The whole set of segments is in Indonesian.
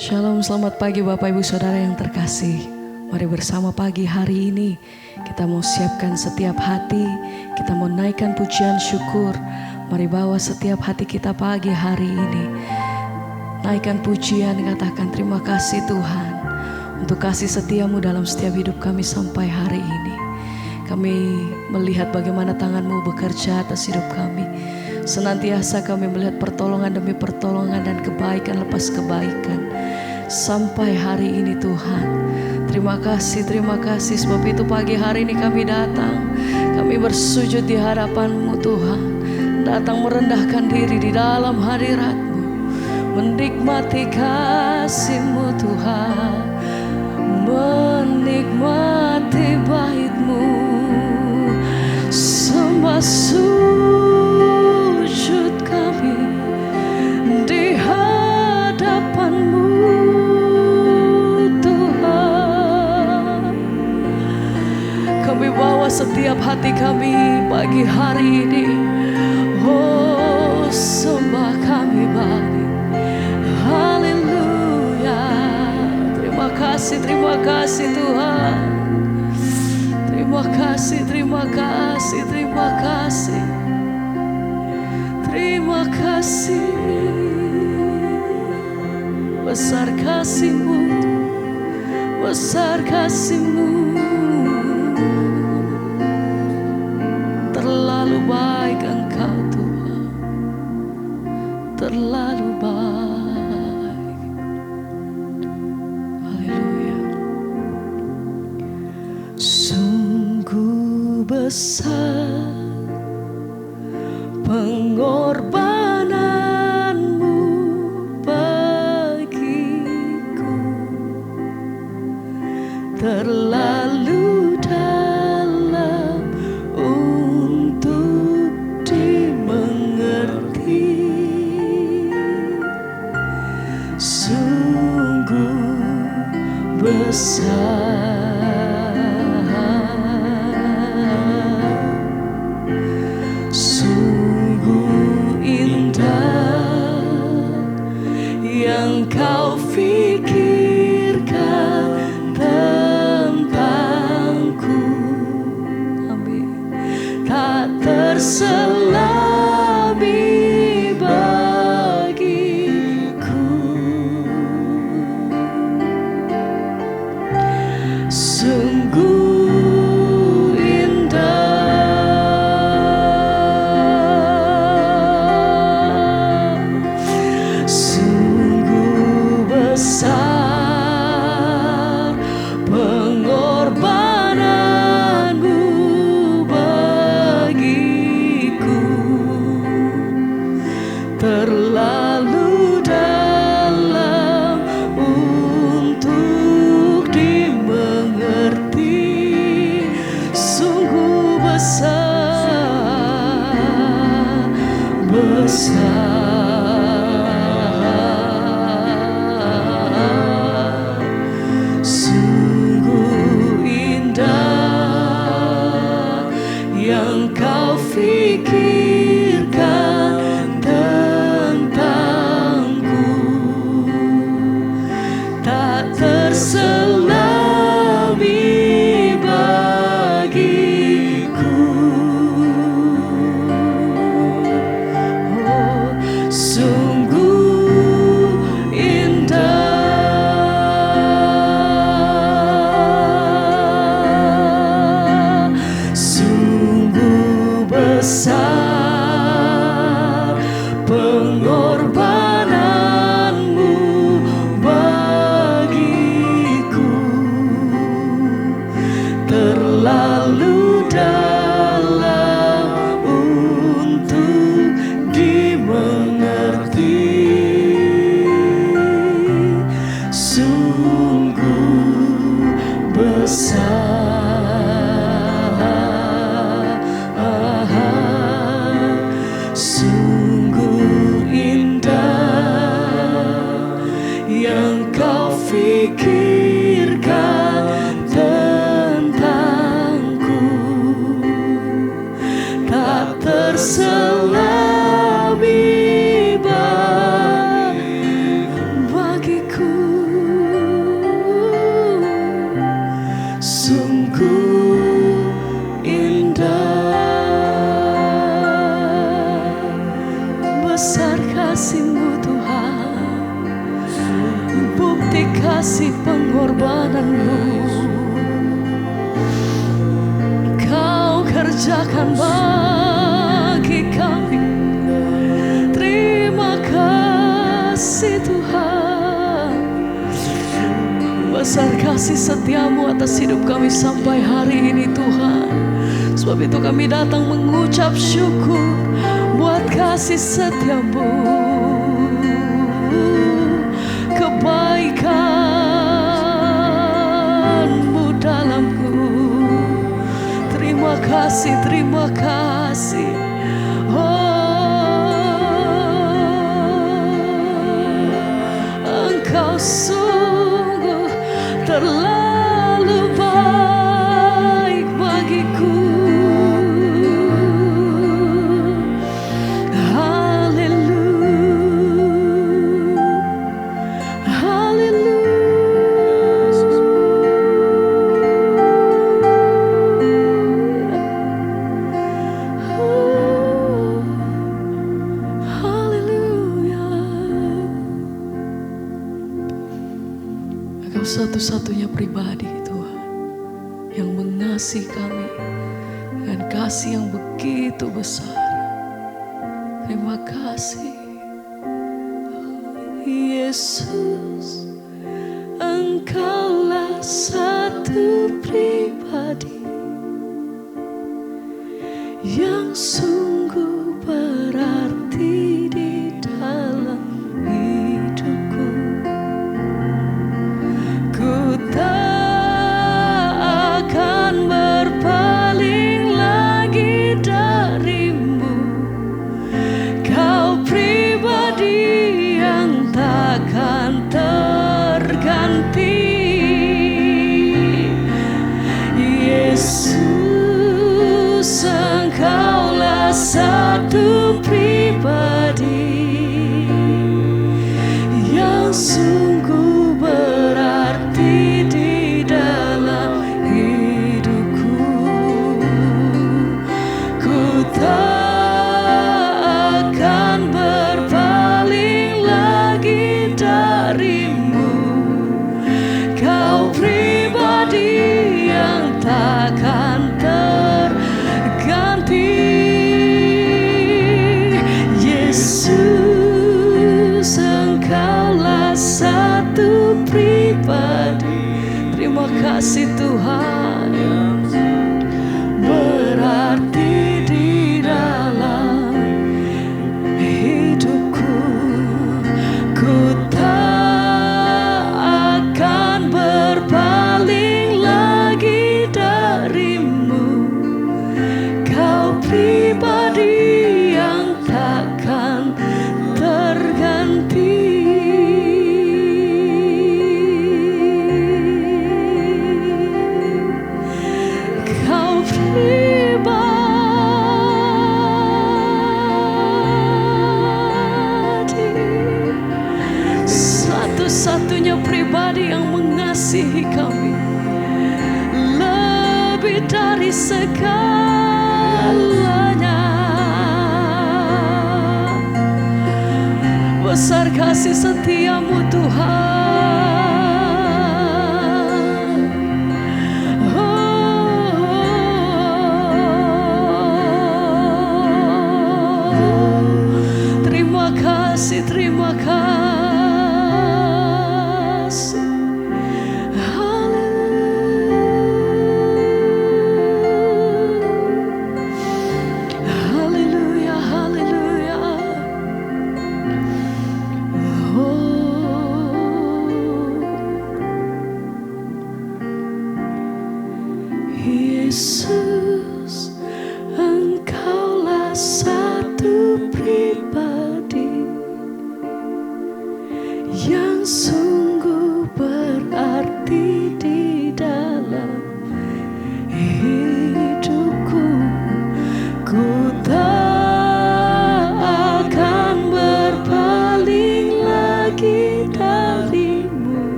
Shalom, selamat pagi Bapak Ibu Saudara yang terkasih. Mari bersama pagi hari ini kita mau siapkan setiap hati, kita mau naikkan pujian syukur. Mari bawa setiap hati kita pagi hari ini. Naikkan pujian, katakan terima kasih Tuhan untuk kasih setiamu dalam setiap hidup kami sampai hari ini. Kami melihat bagaimana tangan-Mu bekerja atas hidup kami. Senantiasa kami melihat pertolongan demi pertolongan dan kebaikan lepas kebaikan sampai hari ini Tuhan. Terima kasih sebab itu pagi hari ini kami datang. Kami bersujud di hadapan-Mu Tuhan. Datang merendahkan diri di dalam hadirat-Mu, menikmati kasih-Mu Tuhan, menikmati bait-Mu, sembah sujud kami di hadapan-Mu Tuhan. Kami bawa setiap hati kami pagi hari ini. Oh, sembah kami bagi. Haleluya. Terima kasih Tuhan. Terima kasih. Terima kasih. Besar kasih-Mu, besar kasih-Mu. Terlalu baik Engkau Tuhan, terlalu baik. Haleluya. Sungguh besar pengorbanan-Mu bagiku, terlalu dalam untuk dimengerti. Sungguh besar, sungguh indah yang Kau fikirkan tentangku. Amin. Tak terselami bagiku. Sungguh indah, sungguh besar pengorbanan-Mu bagiku, terlalu dalam untuk dimengerti. Sungguh besar, sungguh indah yang Kau fikirkan tentangku, tak terselami bagiku. Oh, sungguh indah, sungguh besar pengorbanan-Mu bagiku, terlalu dalam untuk dimengerti. Sungguh besar, sungguh indah yang Kau fikirkan tentangku, firman-Mu, Kau kerjakan bagi kami. Terima kasih Tuhan, besar kasih setia-Mu atas hidup kami sampai hari ini Tuhan. Sebab itu kami datang mengucap syukur buat kasih setia-Mu, kebaikan-Mu dalamku. Terima kasih, terima kasih. Engkau sungguh terlalu baik bagiku. Engkau satu-satunya pribadi Tuhan yang mengasihi kami dengan kasih yang begitu besar. Terima kasih Yesus, Engkaulah satu pribadi yang sungguh berarti di dalam hidupku. Ku tak akan berpaling lagi darimu. Kau pribadi yang takkan terganti. Yesus, Engkaulah satu pribadi yang sungguh berarti di dalam hidupku. Ku tak akan berpaling lagi darimu. Kau pribadi yang takkan terganti. Yesus, Engkaulah satu pribadi. Terima kasih Tuhan, berarti di dalam hidupku. Ku tak akan berpaling lagi darimu. Kau pribadi yang takkan terganti. Kau pribadi, satu-satunya pribadi yang mengasihi kami lebih dari segalanya. Besar kasih setia-Mu Tuhan. Terima kasih, terima kasih. Haleluya, haleluya. Oh,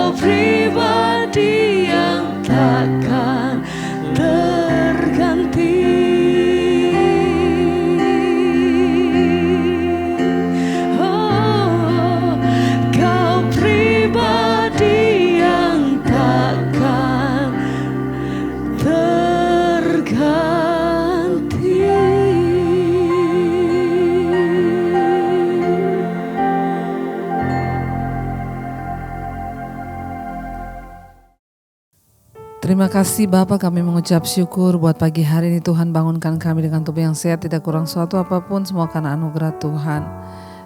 Kau pribadi yang takkan terganti. Oh, Kau pribadi yang takkan terganti. Terima kasih Bapa, kami mengucap syukur buat pagi hari ini. Tuhan bangunkan kami dengan tubuh yang sehat, tidak kurang suatu apapun, semua karena anugerah Tuhan.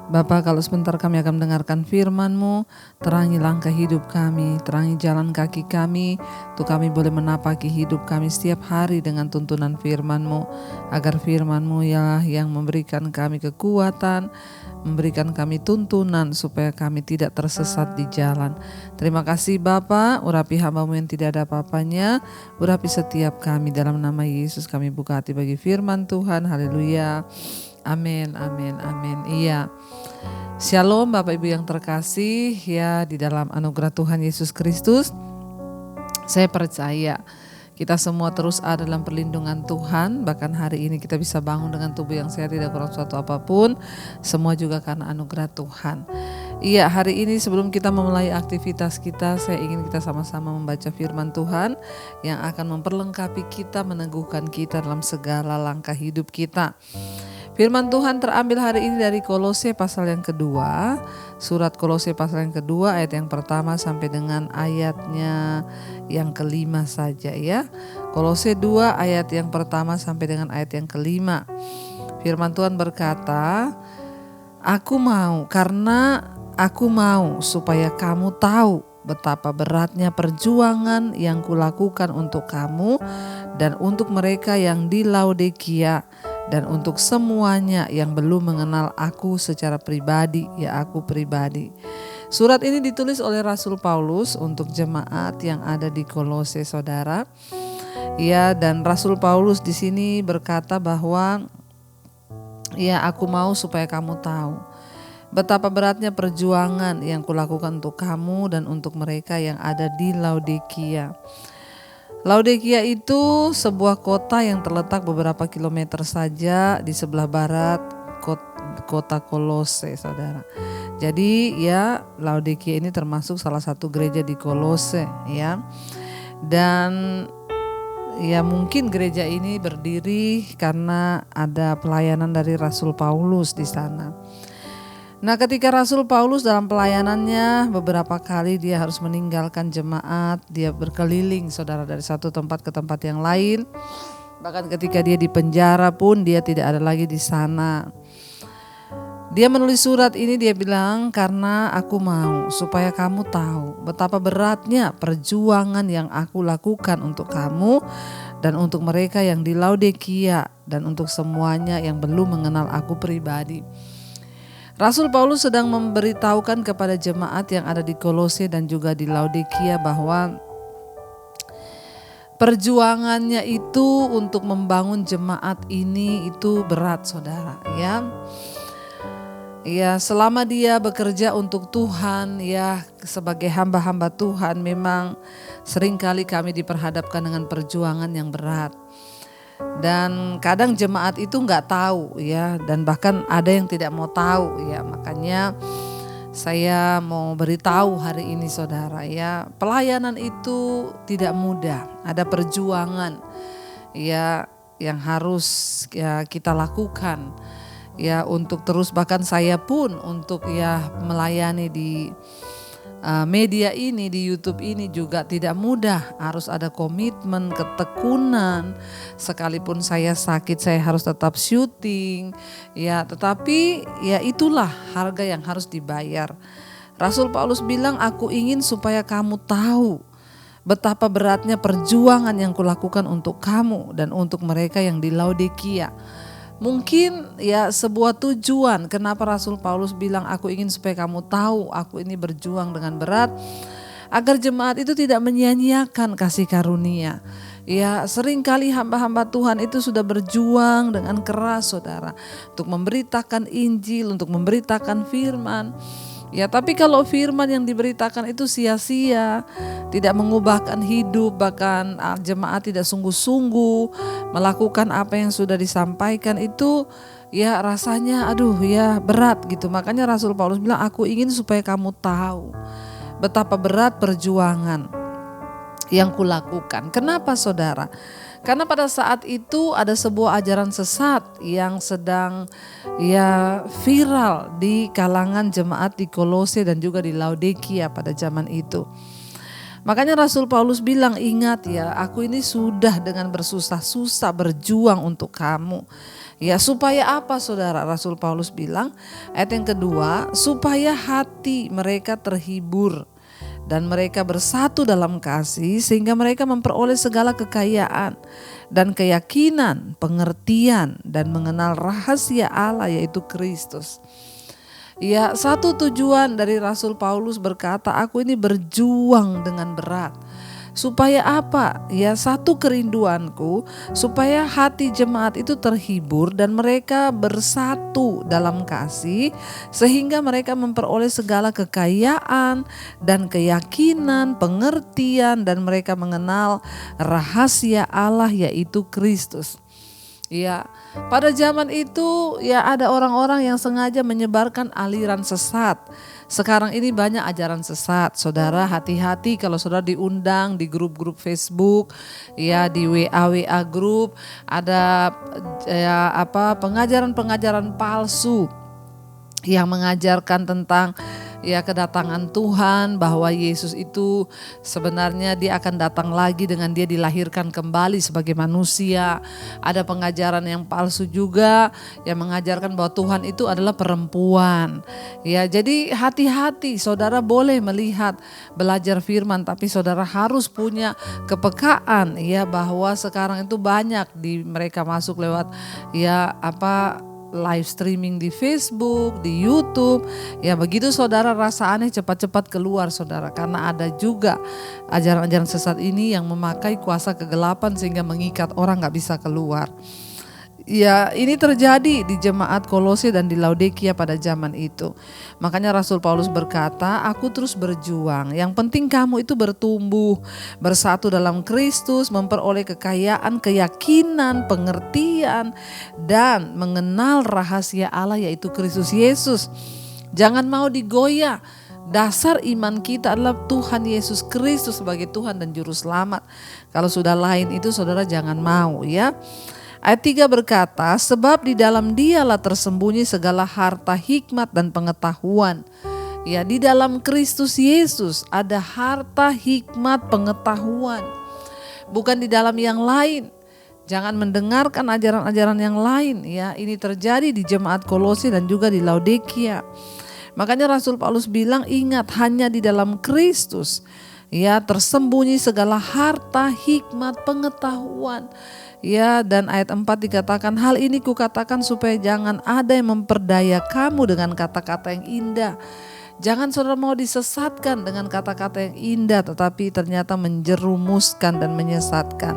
Bapa, kalau sebentar kami akan mendengarkan firman-Mu, terangi langkah hidup kami, terangi jalan kaki kami, untuk kami boleh menapaki hidup kami setiap hari dengan tuntunan firman-Mu, agar firman-Mu ya yang memberikan kami kekuatan, memberikan kami tuntunan supaya kami tidak tersesat di jalan. Terima kasih Bapa, urapi hamba-Mu yang tidak ada apa-apanya, urapi setiap kami, dalam nama Yesus kami buka hati bagi firman Tuhan. Haleluya. Amin, amin, amin. Iya. Shalom Bapak Ibu yang terkasih, ya di dalam anugerah Tuhan Yesus Kristus. Saya percaya kita semua terus ada dalam perlindungan Tuhan. Bahkan hari ini kita bisa bangun dengan tubuh yang sehat, tidak kurang suatu apapun. Semua juga karena anugerah Tuhan. Iya, hari ini sebelum kita memulai aktivitas kita, saya ingin kita sama-sama membaca firman Tuhan yang akan memperlengkapi kita, meneguhkan kita dalam segala langkah hidup kita. Firman Tuhan terambil hari ini dari Kolose pasal yang kedua, surat Kolose pasal yang kedua ayat yang pertama sampai dengan ayatnya yang kelima saja ya. Kolose 2 ayat yang pertama sampai dengan ayat yang kelima. Firman Tuhan berkata, karena aku mau supaya kamu tahu betapa beratnya perjuangan yang kulakukan untuk kamu dan untuk mereka yang di Laodikia, dan untuk semuanya yang belum mengenal aku secara pribadi, ya aku pribadi. Surat ini ditulis oleh Rasul Paulus untuk jemaat yang ada di Kolose, saudara. Ya, dan Rasul Paulus di sini berkata bahwa ya aku mau supaya kamu tahu betapa beratnya perjuangan yang kulakukan untuk kamu dan untuk mereka yang ada di Laodikia. Laodikia itu sebuah kota yang terletak beberapa kilometer saja di sebelah barat kota Kolose, saudara. Jadi ya Laodikia ini termasuk salah satu gereja di Kolose ya. Dan ya mungkin gereja ini berdiri karena ada pelayanan dari Rasul Paulus di sana. Nah, ketika Rasul Paulus dalam pelayanannya beberapa kali dia harus meninggalkan jemaat, dia berkeliling saudara dari satu tempat ke tempat yang lain. Bahkan ketika dia di penjara pun dia tidak ada lagi di sana. Dia menulis surat ini, dia bilang, karena aku mau supaya kamu tahu betapa beratnya perjuangan yang aku lakukan untuk kamu dan untuk mereka yang di Laodikia dan untuk semuanya yang belum mengenal aku pribadi. Rasul Paulus sedang memberitahukan kepada jemaat yang ada di Kolose dan juga di Laodikia bahwa perjuangannya itu untuk membangun jemaat ini itu berat, saudara, ya. Ya, selama dia bekerja untuk Tuhan, ya sebagai hamba-hamba Tuhan, memang seringkali kami diperhadapkan dengan perjuangan yang berat. Dan kadang jemaat itu nggak tahu ya, dan bahkan ada yang tidak mau tahu ya. Makanya saya mau beritahu hari ini saudara ya, pelayanan itu tidak mudah, ada perjuangan ya yang harus ya kita lakukan ya untuk terus, bahkan saya pun untuk ya melayani di media ini, di YouTube ini juga tidak mudah. Harus ada komitmen, ketekunan. Sekalipun saya sakit, saya harus tetap syuting. Ya, tetapi ya itulah harga yang harus dibayar. Rasul Paulus bilang, aku ingin supaya kamu tahu betapa beratnya perjuangan yang kulakukan untuk kamu dan untuk mereka yang di Laodikia. Mungkin ya sebuah tujuan kenapa Rasul Paulus bilang aku ingin supaya kamu tahu aku ini berjuang dengan berat, agar jemaat itu tidak menyia-nyiakan kasih karunia. Ya seringkali hamba-hamba Tuhan itu sudah berjuang dengan keras saudara, untuk memberitakan Injil, untuk memberitakan firman. Ya, tapi kalau firman yang diberitakan itu sia-sia, tidak mengubahkan hidup, bahkan jemaat tidak sungguh-sungguh melakukan apa yang sudah disampaikan, itu ya rasanya aduh ya berat gitu. Makanya Rasul Paulus bilang, aku ingin supaya kamu tahu betapa berat perjuangan yang kulakukan. Kenapa saudara? Karena pada saat itu ada sebuah ajaran sesat yang sedang ya viral di kalangan jemaat di Kolose dan juga di Laodikia pada zaman itu. Makanya Rasul Paulus bilang, ingat ya, aku ini sudah dengan bersusah-susah berjuang untuk kamu. Ya, supaya apa saudara? Rasul Paulus bilang, ayat yang kedua, supaya hati mereka terhibur dan mereka bersatu dalam kasih, sehingga mereka memperoleh segala kekayaan dan keyakinan, pengertian, dan mengenal rahasia Allah, yaitu Kristus. Ya, satu tujuan dari Rasul Paulus berkata, aku ini berjuang dengan berat. Supaya apa? Ya, satu kerinduanku supaya hati jemaat itu terhibur dan mereka bersatu dalam kasih, sehingga mereka memperoleh segala kekayaan dan keyakinan, pengertian, dan mereka mengenal rahasia Allah, yaitu Kristus. Ya, pada zaman itu ya ada orang-orang yang sengaja menyebarkan aliran sesat. Sekarang ini banyak ajaran sesat. Saudara, hati-hati kalau saudara diundang di grup-grup Facebook, ya di WA grup, ada pengajaran-pengajaran palsu yang mengajarkan tentang ya kedatangan Tuhan, bahwa Yesus itu sebenarnya dia akan datang lagi dengan dia dilahirkan kembali sebagai manusia. Ada pengajaran yang palsu juga yang mengajarkan bahwa Tuhan itu adalah perempuan. Ya, jadi hati-hati, saudara boleh melihat, belajar firman, tapi saudara harus punya kepekaan ya, bahwa sekarang itu banyak mereka masuk lewat live streaming di Facebook, di YouTube. Ya, begitu saudara rasa aneh, cepat-cepat keluar saudara, karena ada juga ajaran-ajaran sesat ini yang memakai kuasa kegelapan sehingga mengikat orang gak bisa keluar. Ya, ini terjadi di jemaat Kolose dan di Laodikia pada zaman itu. Makanya Rasul Paulus berkata, aku terus berjuang. Yang penting kamu itu bertumbuh, bersatu dalam Kristus, memperoleh kekayaan, keyakinan, pengertian, dan mengenal rahasia Allah, yaitu Kristus Yesus. Jangan mau digoyah. Dasar iman kita adalah Tuhan Yesus Kristus sebagai Tuhan dan Juru Selamat. Kalau sudah lain itu saudara jangan mau ya. Ayat 3 berkata, sebab di dalam Dialah tersembunyi segala harta hikmat dan pengetahuan. Ya, di dalam Kristus Yesus ada harta hikmat pengetahuan. Bukan di dalam yang lain. Jangan mendengarkan ajaran-ajaran yang lain ya. Ini terjadi di jemaat Kolose dan juga di Laodikia. Makanya Rasul Paulus bilang, ingat, hanya di dalam Kristus ya tersembunyi segala harta hikmat pengetahuan. Ya, dan ayat 4 dikatakan, hal ini kukatakan supaya jangan ada yang memperdaya kamu dengan kata-kata yang indah. Jangan saudara mau disesatkan dengan kata-kata yang indah, tetapi ternyata menjerumuskan dan menyesatkan.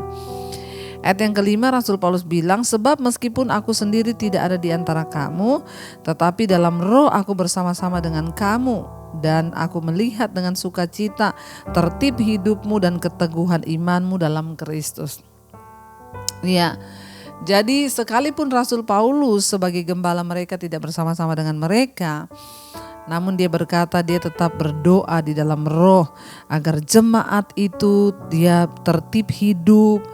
Ayat yang kelima Rasul Paulus bilang, sebab meskipun aku sendiri tidak ada di antara kamu, tetapi dalam roh aku bersama-sama dengan kamu. Dan aku melihat dengan sukacita tertib hidupmu dan keteguhan imanmu dalam Kristus. Ya, jadi sekalipun Rasul Paulus sebagai gembala mereka tidak bersama-sama dengan mereka, namun dia berkata dia tetap berdoa di dalam roh agar jemaat itu dia tertib hidup,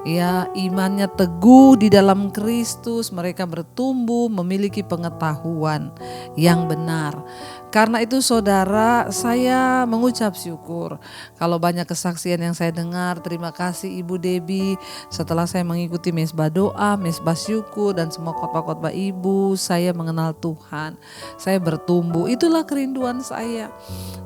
ya imannya teguh di dalam Kristus, mereka bertumbuh memiliki pengetahuan yang benar. Karena itu saudara, saya mengucap syukur kalau banyak kesaksian yang saya dengar. Terima kasih Ibu Debbie, setelah saya mengikuti mesbah doa, mesbah syukur dan semua khotbah-khotbah Ibu, saya mengenal Tuhan, saya bertumbuh. Itulah kerinduan saya.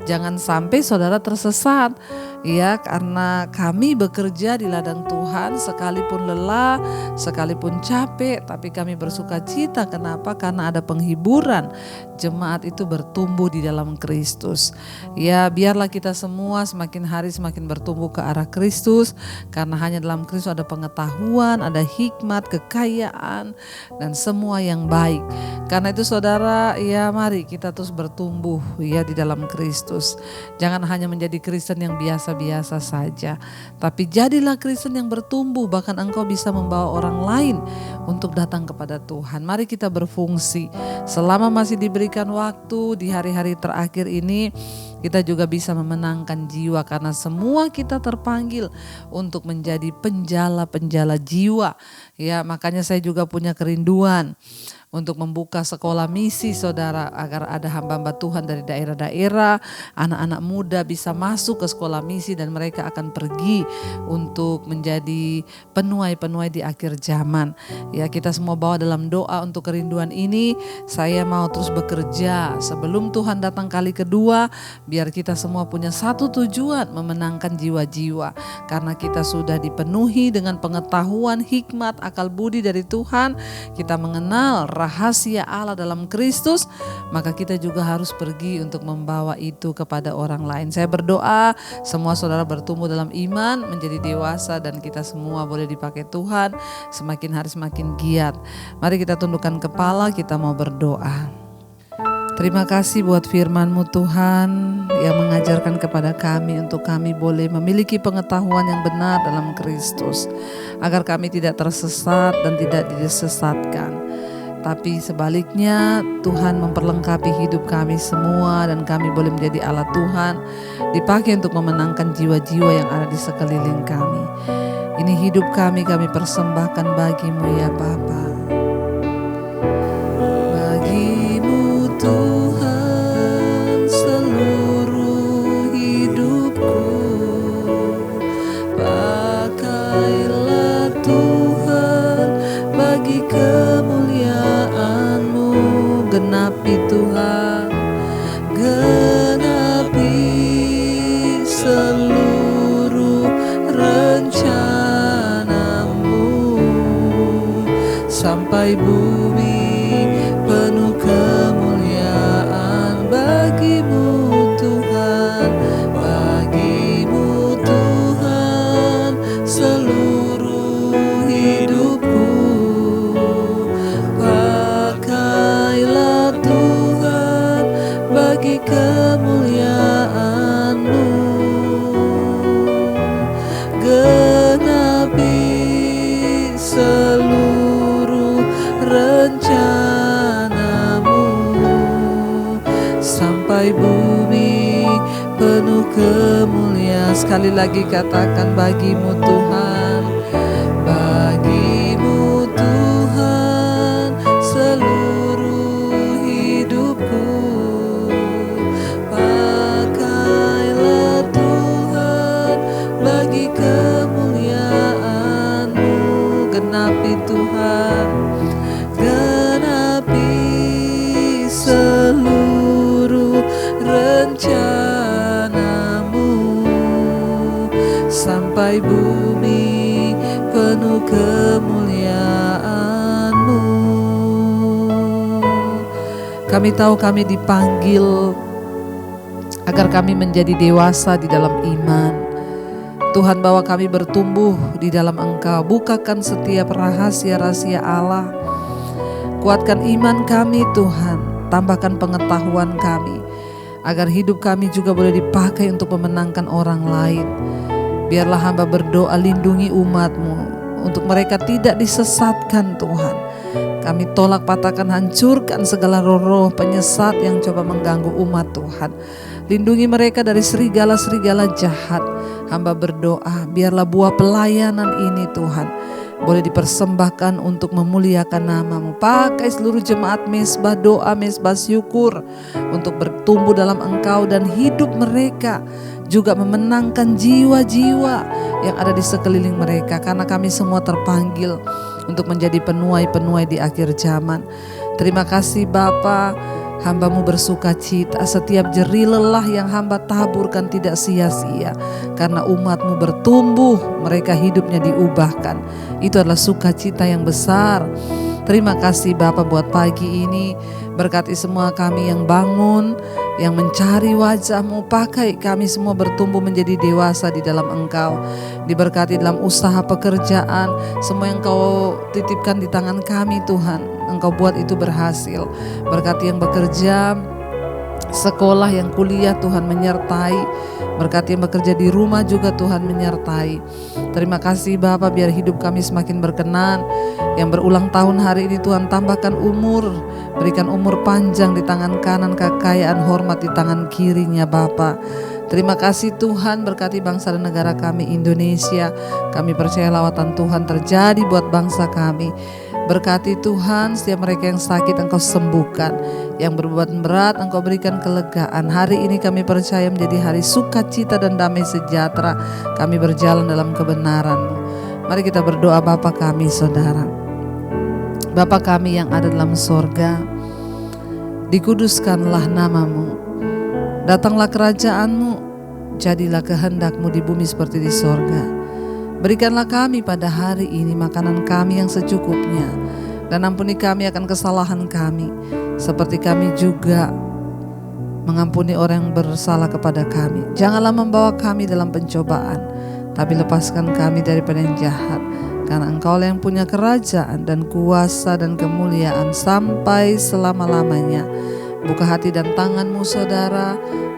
Jangan sampai saudara tersesat ya, karena kami bekerja di ladang Tuhan sekalipun lelah, sekalipun capek, tapi kami bersuka cita. Kenapa? Karena ada penghiburan. Jemaat itu bertumbuh bertumbuh di dalam Kristus. Ya, biarlah kita semua semakin hari semakin bertumbuh ke arah Kristus, karena hanya dalam Kristus ada pengetahuan, ada hikmat, kekayaan, dan semua yang baik. Karena itu saudara, ya mari kita terus bertumbuh ya di dalam Kristus. Jangan hanya menjadi Kristen yang biasa-biasa saja, tapi jadilah Kristen yang bertumbuh, bahkan engkau bisa membawa orang lain untuk datang kepada Tuhan. Mari kita berfungsi selama masih diberikan waktu di hari-hari terakhir ini. Kita juga bisa memenangkan jiwa, karena semua kita terpanggil untuk menjadi penjala-penjala jiwa. Ya, makanya saya juga punya kerinduan untuk membuka sekolah misi saudara, agar ada hamba-hamba Tuhan dari daerah-daerah, anak-anak muda bisa masuk ke sekolah misi dan mereka akan pergi untuk menjadi penuai-penuai di akhir zaman. Ya, kita semua bawa dalam doa untuk kerinduan ini. Saya mau terus bekerja sebelum Tuhan datang kali kedua, biar kita semua punya satu tujuan, memenangkan jiwa-jiwa. Karena kita sudah dipenuhi dengan pengetahuan, hikmat, akal budi dari Tuhan, kita mengenal rahasia Allah dalam Kristus, maka kita juga harus pergi untuk membawa itu kepada orang lain. Saya berdoa semua saudara bertumbuh dalam iman, menjadi dewasa, dan kita semua boleh dipakai Tuhan semakin hari semakin giat. Mari kita tundukkan kepala, kita mau berdoa. Terima kasih buat firman-Mu Tuhan yang mengajarkan kepada kami untuk kami boleh memiliki pengetahuan yang benar dalam Kristus, agar kami tidak tersesat dan tidak disesatkan. Tapi sebaliknya Tuhan memperlengkapi hidup kami semua, dan kami boleh menjadi alat Tuhan, dipakai untuk memenangkan jiwa-jiwa yang ada di sekeliling kami. Ini hidup kami persembahkan bagi-Mu ya Bapa. Bagi-Mu Tuhan seluruh hidupku, pakailah Tuhan bagi kemuliaan-Mu, genapi Tuhan, genapi seluruh rencana-Mu, sampai bumi penuh kemuliaan. Bagi-Mu Tuhan, bagi-Mu Tuhan seluruh hidupku, pakailah Tuhan bagi kemuliaan-Mu, genapi seluruh rencana-Mu, sampai bumi penuh kemuliaan. Sekali lagi katakan, bagi-Mu Tuhan, bagi-Mu Tuhan seluruh hidupku, pakailah Tuhan bagi kemuliaan-Mu, genapi Tuhan, genapi seluruh rencana-Mu, sampai bumi penuh kemuliaan-Mu. Kami tahu kami dipanggil agar kami menjadi dewasa di dalam iman. Tuhan, bawa kami bertumbuh di dalam Engkau. Bukakan setiap rahasia-rahasia Allah. Kuatkan iman kami Tuhan, tambahkan pengetahuan kami, agar hidup kami juga boleh dipakai untuk memenangkan orang lain. Biarlah hamba berdoa, lindungi umat-Mu, untuk mereka tidak disesatkan Tuhan. Kami tolak, patahkan, hancurkan segala roh-roh penyesat yang coba mengganggu umat Tuhan. Lindungi mereka dari serigala-serigala jahat. Hamba berdoa, biarlah buah pelayanan ini Tuhan boleh dipersembahkan untuk memuliakan nama-Mu. Pakai seluruh jemaat mesbah doa, mesbah syukur untuk bertumbuh dalam Engkau, dan hidup mereka juga memenangkan jiwa-jiwa yang ada di sekeliling mereka. Karena kami semua terpanggil untuk menjadi penuai-penuai di akhir zaman. Terima kasih Bapa, hamba-Mu bersuka cita setiap jerih lelah yang hamba taburkan tidak sia-sia. Karena umat-Mu bertumbuh, mereka hidupnya diubahkan. Itu adalah sukacita yang besar. Terima kasih Bapa buat pagi ini. Berkati semua kami yang bangun, yang mencari wajah-Mu. Pakai kami semua bertumbuh menjadi dewasa di dalam Engkau. Diberkati dalam usaha pekerjaan, semua yang Kau titipkan di tangan kami Tuhan, Engkau buat itu berhasil. Berkati yang bekerja, sekolah, yang kuliah, Tuhan menyertai. Berkati yang bekerja di rumah juga, Tuhan menyertai. Terima kasih Bapa, biar hidup kami semakin berkenan. Yang berulang tahun hari ini Tuhan tambahkan umur, berikan umur panjang di tangan kanan, kekayaan hormat di tangan kirinya Bapa. Terima kasih Tuhan, berkati bangsa dan negara kami Indonesia. Kami percaya lawatan Tuhan terjadi buat bangsa kami. Berkati Tuhan, setiap mereka yang sakit Engkau sembuhkan, yang berbeban berat Engkau berikan kelegaan. Hari ini kami percaya menjadi hari sukacita dan damai sejahtera. Kami berjalan dalam kebenaran-Mu. Mari kita berdoa. Bapa kami saudara, Bapa kami yang ada dalam sorga, dikuduskanlah nama-Mu, datanglah kerajaan-Mu, jadilah kehendak-Mu di bumi seperti di sorga. Berikanlah kami pada hari ini makanan kami yang secukupnya, dan ampuni kami akan kesalahan kami, seperti kami juga mengampuni orang yang bersalah kepada kami. Janganlah membawa kami dalam pencobaan, tapi lepaskan kami daripada yang jahat. Karena Engkaulah yang punya kerajaan dan kuasa dan kemuliaan sampai selama-lamanya. Buka hati dan tangan-Mu saudara.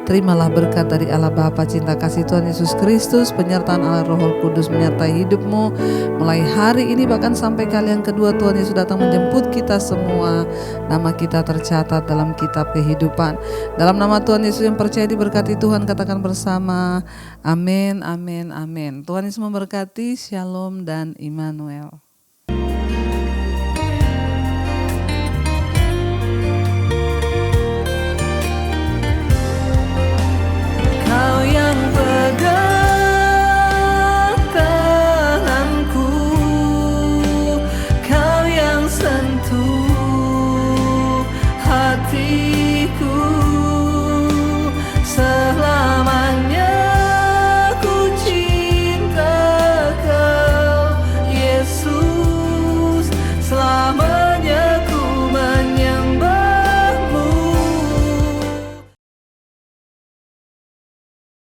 Terimalah berkat dari Allah Bapa, cinta kasih Tuhan Yesus Kristus, penyertaan Allah Roh Kudus menyertai hidupmu mulai hari ini bahkan sampai kali yang kedua Tuhan Yesus datang menjemput kita semua. Nama kita tercatat dalam kitab kehidupan. Dalam nama Tuhan Yesus yang percaya diberkati Tuhan, katakan bersama, amin, amin, amin. Tuhan Yesus memberkati, shalom dan Immanuel.